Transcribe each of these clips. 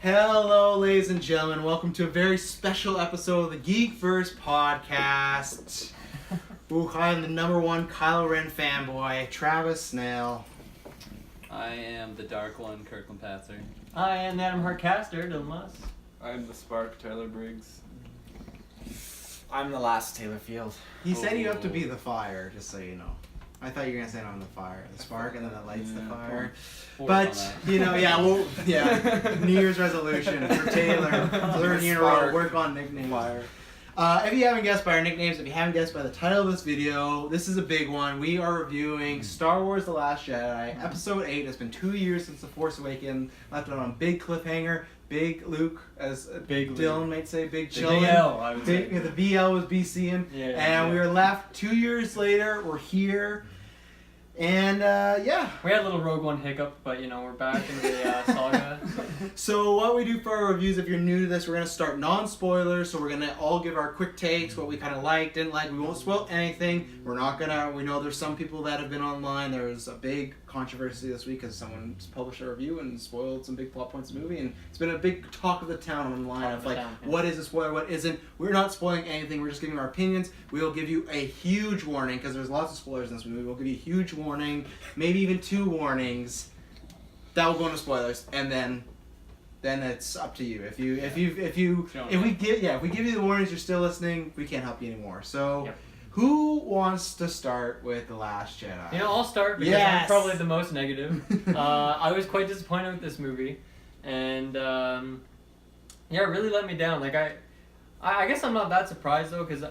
Hello, ladies and gentlemen. Welcome to a very special episode of the Geekverse podcast. Ooh, I'm the #1 Kylo Ren fanboy, Travis Snail. I am the Dark One, Kirkland Patzer. I am Adam Hartcaster, Dylan Moss. I'm the Spark, Tyler Briggs. I'm the last Taylor Field. He said you have to be the fire, just so you know. I thought you were going to say I'm the fire, the spark, and then it lights the fire. But, you know, New Year's resolution for Taylor. Third year in a row, work on nicknames. Fire. If you haven't guessed by our nicknames, if you haven't guessed by the title of this video, this is a big one. We are reviewing Star Wars The Last Jedi, Episode 8. It's been 2 years since The Force Awakens. Left it on a big cliffhanger. Big Luke, as Dylan might say, big chillin'. The BL, I would say. The BL was BCing. And we were left 2 years later. We're here. And, we had a little Rogue One hiccup, but, you know, we're back in the saga. So what we do for our reviews, if you're new to this, we're going to start non-spoilers. So we're going to all give our quick takes, what we kind of liked, didn't like. We won't spoil anything. We're not going to, we know there's some people that have been online. There was a big controversy this week because someone published a review and spoiled some big plot points of the movie. And it's been a big talk of the town online of like, what is a spoiler, what isn't. We're not spoiling anything. We're just giving our opinions. We'll give you a huge warning because there's lots of spoilers in this movie. We'll give you a huge warning, maybe even 2 warnings. That will go into spoilers, and then it's up to you. If we give you the warnings, you're still listening. We can't help you anymore. So, who wants to start with The Last Jedi? You know, I'll start because I'm probably the most negative. I was quite disappointed with this movie, and it really let me down. Like I guess I'm not that surprised though, because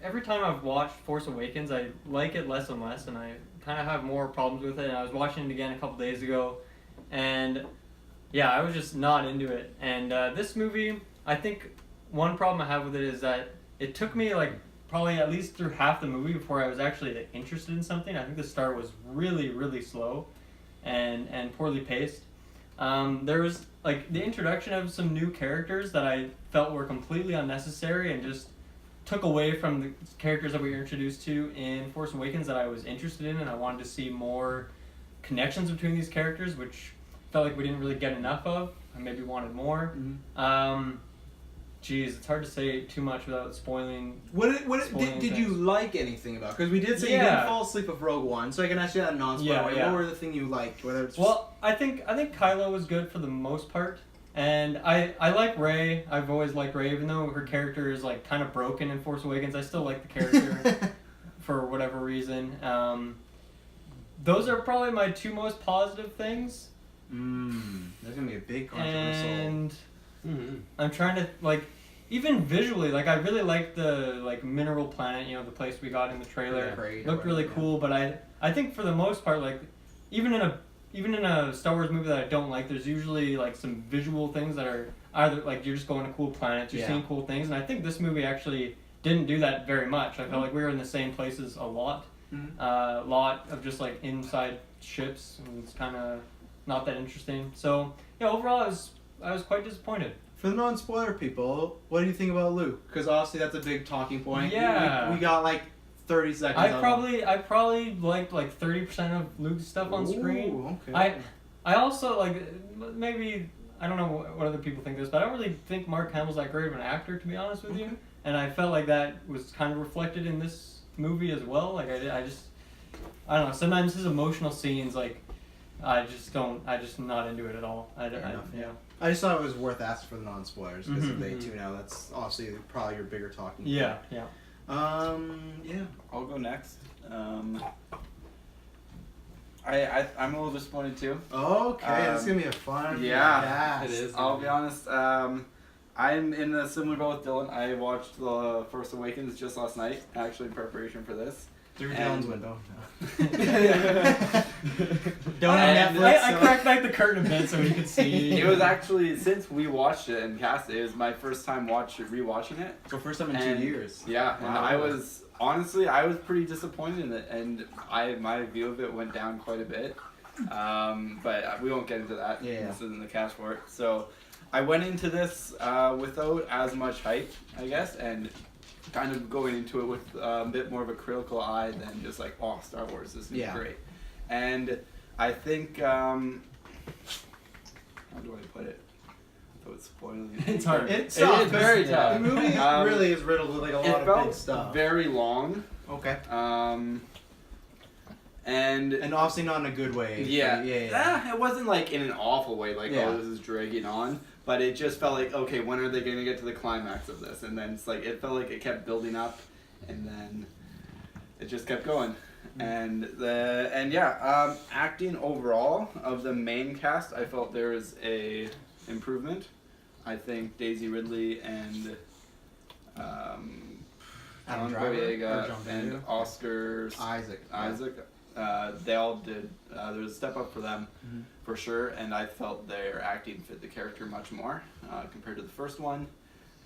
every time I've watched Force Awakens, I like it less and less, and I kind of have more problems with it. And I was watching it again a couple days ago, and I was just not into it. And this movie, I think one problem I have with it is that it took me like probably at least through half the movie before I was actually interested in something. I think the start was really, really slow and poorly paced. There was like the introduction of some new characters that I felt were completely unnecessary and just took away from the characters that we were introduced to in Force Awakens that I was interested in, and I wanted to see more connections between these characters, which felt like we didn't really get enough of. I maybe wanted more. It's hard to say too much without spoiling. Did you like anything about? Because we did say you didn't fall asleep with Rogue One, so I can ask you that in non-spoiler way. What were the thing you liked? Whether it's I think Kylo was good for the most part, and I like Rey. I've always liked Rey, even though her character is like kind of broken in Force Awakens. I still like the character for whatever reason. Those are probably my 2 most positive things. There's gonna be a big controversial. And I'm trying to even visually, I really liked the mineral planet, the place we got in the trailer. Looked really cool, but I think for the most part, even in a Star Wars movie that I don't like, there's usually some visual things that are either you're just going to cool planets, you're seeing cool things, and I think this movie actually didn't do that very much. I felt like we were in the same places a lot. A lot of just inside ships, and it's kind of not that interesting. So overall I was quite disappointed. For the non-spoiler people, what do you think about Luke? Because obviously that's a big talking point. Yeah. We got 30 seconds. I probably liked 30% of Luke's stuff on screen. Okay. I also maybe I don't know what other people think this, but I don't really think Mark Hamill's that great of an actor, to be honest with you. And I felt like that was kind of reflected in this movie as well. I don't know. Sometimes his emotional scenes I'm just not into it at all. I just thought it was worth asking for the non-spoilers because if they tune out, that's obviously probably your bigger talking point. Yeah. I'll go next. I'm a little disappointed too. Okay, this is gonna be a fun. It is. I'll be honest. I'm in a similar boat with Dylan. I watched The Force Awakens just last night, actually in preparation for this. Through Dylan's window. Don't have Netflix. I cracked back the curtain a bit so we could see. It was actually, since we watched it and cast it, it was my first time rewatching it. So first time in 2 years. Yeah, wow. And I was pretty disappointed in it, and my view of it went down quite a bit. But we won't get into that. This isn't the cast for it. So I went into this without as much hype, I guess, and kind of going into it with a bit more of a critical eye than just Star Wars, this is great. And I think, how do I put it? So spoiling. It's hard. It's It tough. is very tough. The movie really is riddled with like a lot It of felt big stuff. very long. Okay. And obviously not in a good way. yeah, Yeah. it wasn't like in an awful way, like Yeah. oh this is dragging on, but it just felt like okay, when are they gonna get to the climax of this? And then it's like it felt like it kept building up, and then it just kept going. And acting overall of the main cast, I felt there was a improvement. I think Daisy Ridley and Adam John Driver? Or Boyega John and Boyega? Oscar Isaac. they all did. There was a step up for them, Mm-hmm. for sure, and I felt their acting fit the character much more compared to the first one.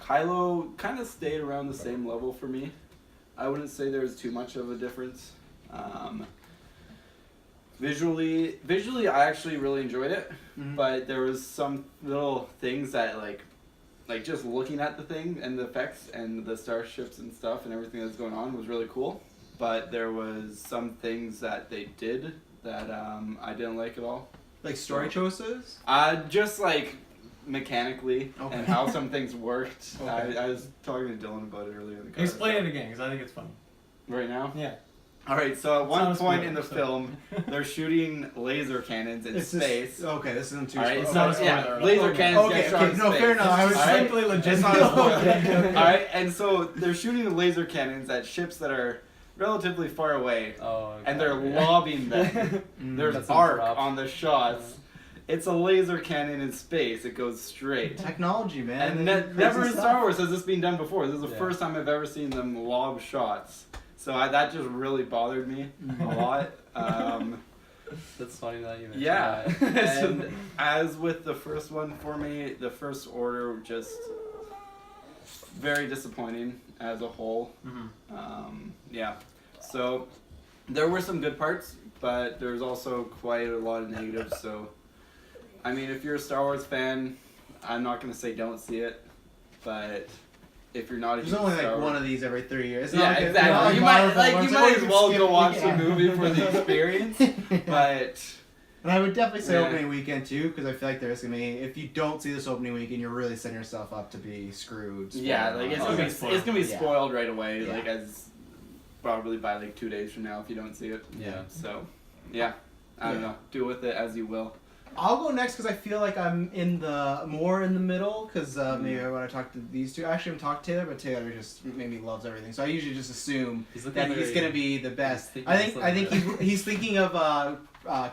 Kylo kind of stayed around the same level for me. I wouldn't say there was too much of a difference. Visually, I actually really enjoyed it, Mhm. but there was some little things that like just looking at the thing and the effects and the starships and stuff and everything that's going on was really cool. But there was some things that they did that I didn't like at all. Like story choices? Just like mechanically Okay. and how some things worked. Okay. I was talking to Dylan about it earlier in the car. Explain it again, because I think it's funny. Right now? Yeah. Alright, so at one Sounds point cool, in the so. film, they're shooting laser cannons in space. Okay, this isn't too Alright, spoiler. It's not a so spoiler yeah, at all. laser Okay. cannons Okay, get shot okay, in no, space. fair enough. I was Alright? simply legit. It's not a spoiler. Okay. Alright, and so they're shooting laser cannons at ships that are relatively far away, Oh, okay. and they're lobbing them. There's That's arc interrupt. on the shots. It's a laser cannon in space. It goes straight. Technology, man. And They do crazy never in stuff. Star Wars has this been done before. This is the Yeah. first time I've ever seen them lob shots. So that just really bothered me a lot. That's funny that you mentioned Yeah. that. And as with the first one for me, the First Order just very disappointing as a whole. Mm-hmm. Yeah. So there were some good parts, but there's also quite a lot of negatives. So, I mean, if you're a Star Wars fan, I'm not going to say don't see it, but if you're not a There's huge only like Star Wars, one of these every 3 years. It's yeah, not like exactly. not You Marvel might ones, you or might you as can well skip go it, watch yeah. the movie for the experience, but. And I would definitely say Yeah. opening weekend too, because I feel like there's gonna be, if you don't see this opening weekend, you're really setting yourself up to be screwed. Yeah, like it's Oh, gonna be okay, spoiled. Yeah. spoiled right away, Yeah. like as probably by like 2 days from now if you don't see it. Yeah. So, yeah, I don't Yeah. know. Do with it as you will. I'll go next because I feel like I'm more in the middle, because maybe when I talk to these two, I actually haven't talked to Taylor, but Taylor just maybe loves everything, so I usually just assume He's looking that he's very- gonna be the best. He's I thinking think he's thinking of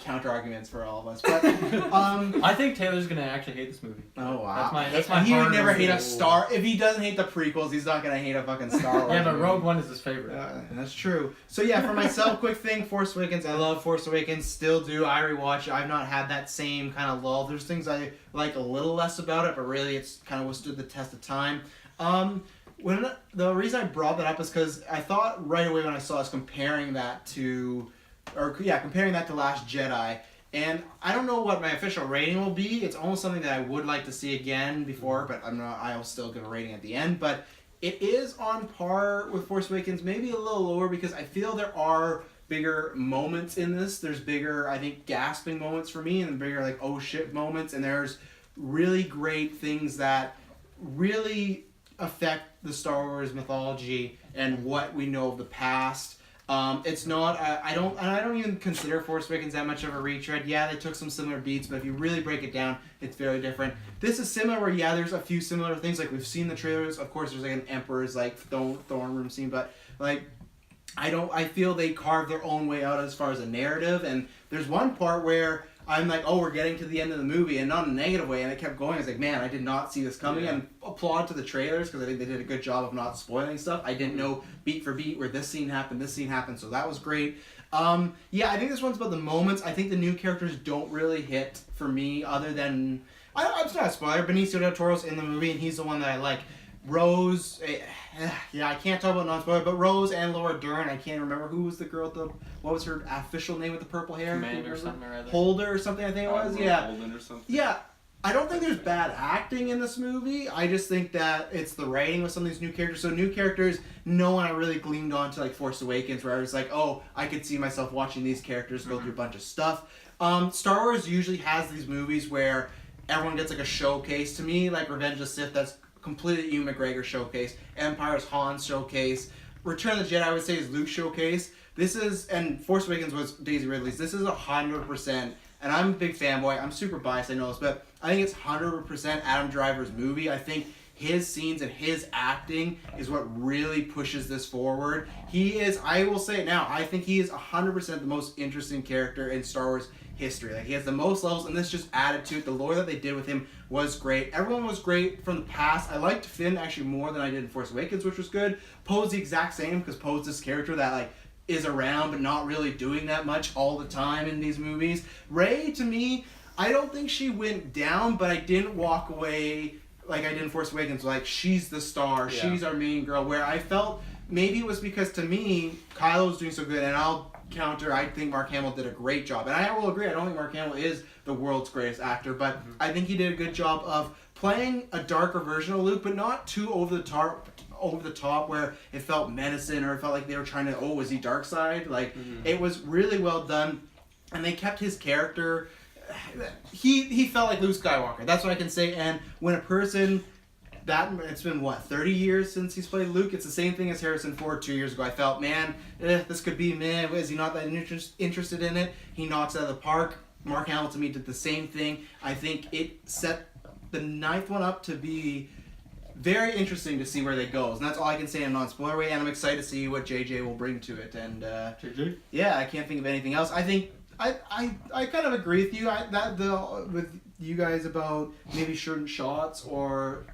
counter arguments for all of us, but I think Taylor's gonna actually hate this movie. oh wow, That's my he would hard never hate a rule. Star. If he doesn't hate the prequels, he's not gonna hate a fucking Star Wars. Yeah, but movie. Rogue One is his favorite. That's true. So yeah, for myself, quick thing, Force Awakens. I love Force Awakens, still do. I rewatch it. I've not had that same kind of lull. There's things I like a little less about it, but really it's kind of withstood the test of time. The reason I brought that up is because I thought right away when I saw us comparing that to Last Jedi. And I don't know what my official rating will be. It's almost something that I would like to see again before, but I'll still give a rating at the end. But it is on par with Force Awakens, maybe a little lower, because I feel there are bigger moments in this. There's bigger, I think, gasping moments for me, and bigger, like, oh shit moments. And there's really great things that really affect the Star Wars mythology and what we know of the past. It's not. I don't even consider Force Awakens that much of a retread. Yeah, they took some similar beats, but if you really break it down, it's very different. This is similar, where there's a few similar things. Like we've seen the trailers. Of course, there's like an Emperor's like throne room scene, but like I feel they carved their own way out as far as a narrative. And there's one part where I'm like, oh, we're getting to the end of the movie, and not in a negative way, and it kept going. I was like, man, I did not see this coming. Yeah. And applaud to the trailers, because I think they did a good job of not spoiling stuff. I didn't know beat for beat where this scene happened, so that was great. Yeah, I think this one's about the moments. I think the new characters don't really hit for me, other than, I'm just not a spoiler, Benicio del Toro's in the movie, and he's the one that I like. Rose, yeah, I can't talk about non-spoiler, but Rose and Laura Dern, I can't remember who was the girl what was her official name with the purple hair? Commander or something or other. Holder or something, I think it was, yeah. Holden or something. Yeah, I don't think there's bad acting in this movie. I just think that it's the writing with some of these new characters. So new characters, no one I really gleamed on to like Force Awakens, where I was like, oh, I could see myself watching these characters go through a bunch of stuff. Star Wars usually has these movies where everyone gets like a showcase. To me, like Revenge of the Sith, that's completely Ewan McGregor showcase. Empire's Han's showcase. Return of the Jedi, I would say, is Luke's showcase. This is, and Force Awakens was Daisy Ridley's. This is 100%, and I'm a big fanboy. I'm super biased, I know this, but I think it's 100% Adam Driver's movie. I think his scenes and his acting is what really pushes this forward. He is, I will say it now, I think he is 100% the most interesting character in Star Wars history. Like, he has the most levels, and this just added to it. The lore that they did with him was great. Everyone was great from the past. I liked Finn actually more than I did in Force Awakens, which was good. Poe's the exact same, because Poe's this character that, like, is around but not really doing that much all the time in these movies. Rey, to me, I don't think she went down, but I didn't walk away like I did in Force Awakens, like, she's the star, she's our main girl, where I felt maybe it was because, to me, Kylo's doing so good, and I'll counter, I think Mark Hamill did a great job. And I will agree, I don't think Mark Hamill is the world's greatest actor, but I think he did a good job of playing a darker version of Luke, but not too over the top where it felt menacing or it felt like they were trying to, oh, is he dark side? Like, it was really well done, and they kept his character. He felt like Luke Skywalker. That's what I can say. And when a person it's been 30 years since he's played Luke. It's the same thing as Harrison Ford 2 years ago. I felt, man, this could be man. Is he not that interested in it? He knocks it out of the park. Mark Hamill to me did the same thing. I think it set the 9th one up to be very interesting to see where they go. And that's all I can say in a non-spoiler way. And I'm excited to see what JJ will bring to it. And JJ? Yeah, I can't think of anything else. I think I kind of agree with you with you guys about maybe certain shots or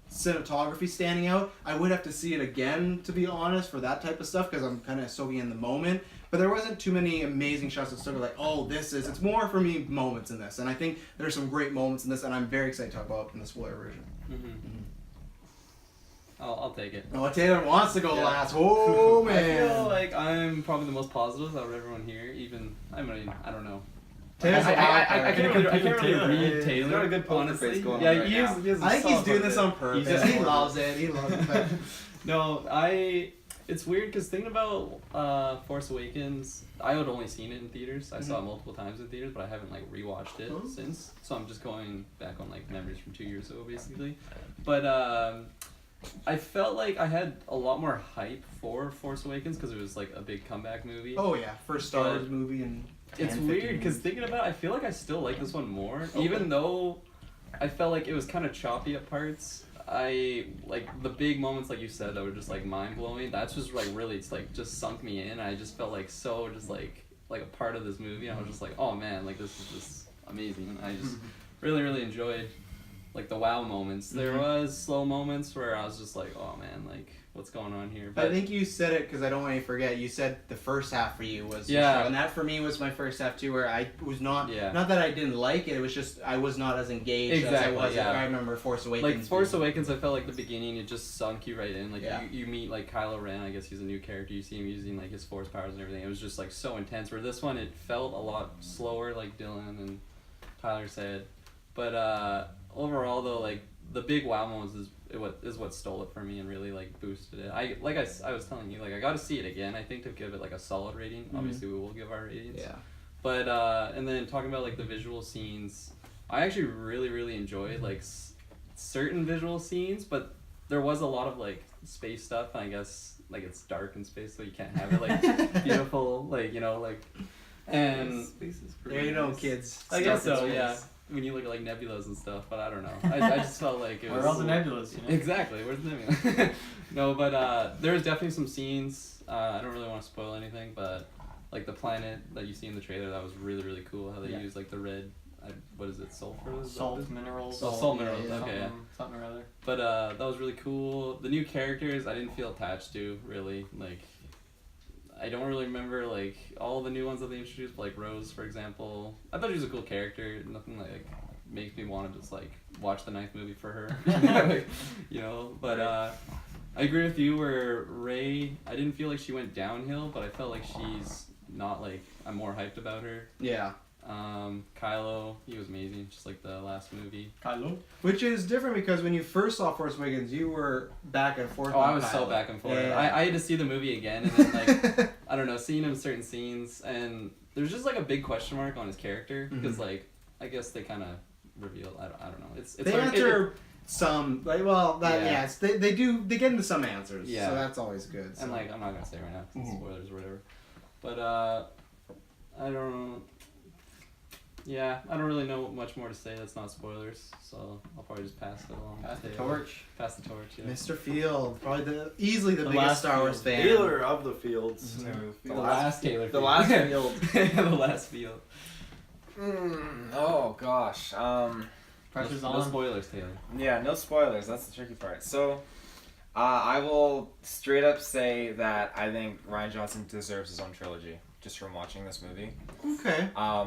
cinematography standing out. I would have to see it again, to be honest, for that type of stuff, because I'm kind of soaking in the moment. But there wasn't too many amazing shots that stood out like, oh, it's more for me moments in this. And I think there's some great moments in this, and I'm very excited to talk about in the spoiler version. I'll take it. Oh, Taylor wants to go last. Oh, man. I feel like I'm probably the most positive out of everyone here. Even, I don't know. Taylor's I can't really read Taylor. He's got a good poker honestly. face going on Yeah, right he now. is. I think he's doing this on purpose. He loves it. No, it's weird because thinking about Force Awakens, I had only seen it in theaters. I saw it multiple times in theaters, but I haven't like rewatched it since. So I'm just going back on like memories from 2 years ago, basically. But I felt like I had a lot more hype for Force Awakens because it was like a big comeback movie. Oh yeah, first Star Wars movie and. It's weird because thinking about it, I feel like I still like this one more, even though I felt like it was kind of choppy at parts. I like the big moments, like you said, that were just like mind blowing. That's just like really, it's like just sunk me in. I just felt like so just like a part of this movie. And I was just like, oh man, like this is just amazing. I just really enjoyed like the wow moments. There was slow moments where I was just like, oh man, like what's going on here? But I think you said it because I don't want you to forget. You said the first half for you was and that for me was my first half too, where I was not not that I didn't like it. It was just I was not as engaged as I was. I remember Force Awakens. Like Force Awakens, I felt like the beginning it just sunk you right in. Like you meet like Kylo Ren. I guess he's a new character. You see him using like his Force powers and everything. It was just like so intense. Where this one it felt a lot slower, like Dylan and Tyler said. But overall though, like the big wow moments is what stole it for me and really like boosted it. I was telling you, like I got to see it again. I think to give it like a solid rating. Obviously, we will give our ratings. Yeah. But and then talking about like the visual scenes, I actually really enjoyed like certain visual scenes, but there was a lot of like space stuff. I guess like it's dark in space, so you can't have it like beautiful, like like. And space is pretty. There you go, kids. I guess so. Yeah. When you look at like nebulas and stuff, but I don't know. I just felt like it was. Where are all the nebulas? You know? Exactly. Where's the nebula? No, but there was definitely some scenes. I don't really want to spoil anything, but like the planet that you see in the trailer, that was really cool. How they use like the red. What is it? Sulfur? Salt minerals. Salt minerals. Okay. Something or other. But that was really cool. The new characters, I didn't feel attached to really. Like, I don't really remember like all the new ones that they introduced, like Rose, for example. I thought she was a cool character. Nothing like makes me want to just like watch the 9th movie for her, like, But I agree with you where Rey. I didn't feel like she went downhill, but I felt like she's not like I'm more hyped about her. Yeah. Kylo, he was amazing, just like the last movie. Kylo? Which is different because when you first saw Force Awakens, you were back and forth. Oh, I was so back and forth. Yeah. I had to see the movie again, and then like I don't know, seeing him in certain scenes, and there's just like a big question mark on his character because like I guess they kind of revealed. I don't know. It's They hard- answer some like Yeah. yes they get into some answers. Yeah. So that's always good. So. And like I'm not gonna say right now 'cause it's spoilers or whatever. But I don't. Yeah, I don't really know much more to say that's not spoilers, so I'll probably just pass it along. Pass the torch. Pass the torch, yeah. Mr. Field, probably easily the biggest last Star Wars fan. Taylor of the Fields. The last Taylor The Field. last Field. The last Field. Oh gosh. Pressure's No on. spoilers, Taylor. Yeah, no spoilers. That's the tricky part. So, I will straight up say that I think Rian Johnson deserves his own trilogy just from watching this movie. Okay. I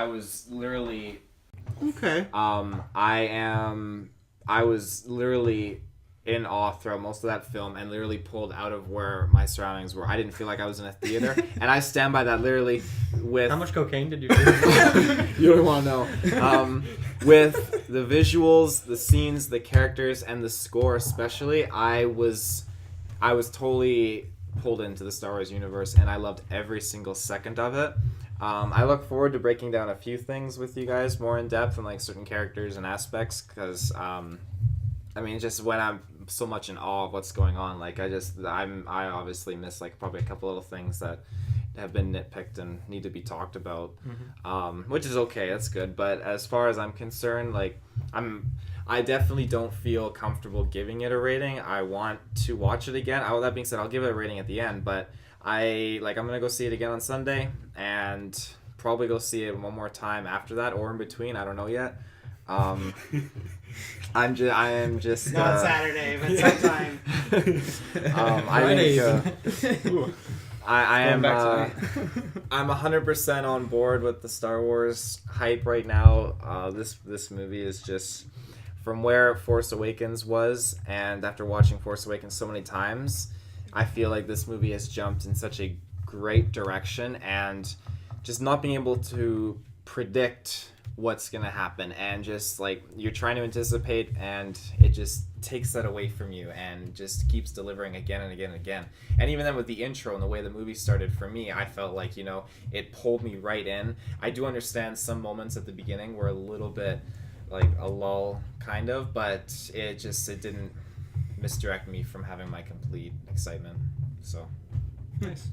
was literally Okay. I was literally in awe throughout most of that film and literally pulled out of where my surroundings were. I didn't feel like I was in a theater, and I stand by that literally with... How much cocaine did you do? You don't want to know. With the visuals, the scenes, the characters, and the score especially, I was totally pulled into the Star Wars universe, and I loved every single second of it. I look forward to breaking down a few things with you guys more in depth and like certain characters and aspects, because just when I'm so much in awe of what's going on, like I obviously miss like probably a couple little things that have been nitpicked and need to be talked about, which is okay, that's good. But as far as I'm concerned, like I definitely don't feel comfortable giving it a rating. I want to watch it again. That being said, I'll give it a rating at the end, but I'm gonna go see it again on Sunday and probably go see it one more time after that or in between. I don't know yet. I am just Not Saturday, but sometime. I am I'm 100% on board with the Star Wars hype right now. This movie is just from where Force Awakens was, and after watching Force Awakens so many times, I feel like this movie has jumped in such a great direction, and just not being able to predict what's gonna happen, and just like you're trying to anticipate, and it just takes that away from you and just keeps delivering again and again and again. And even then with the intro and the way the movie started, for me, I felt like, it pulled me right in. I do understand some moments at the beginning were a little bit like a lull kind of, but it didn't misdirect me from having my complete excitement. So Nice.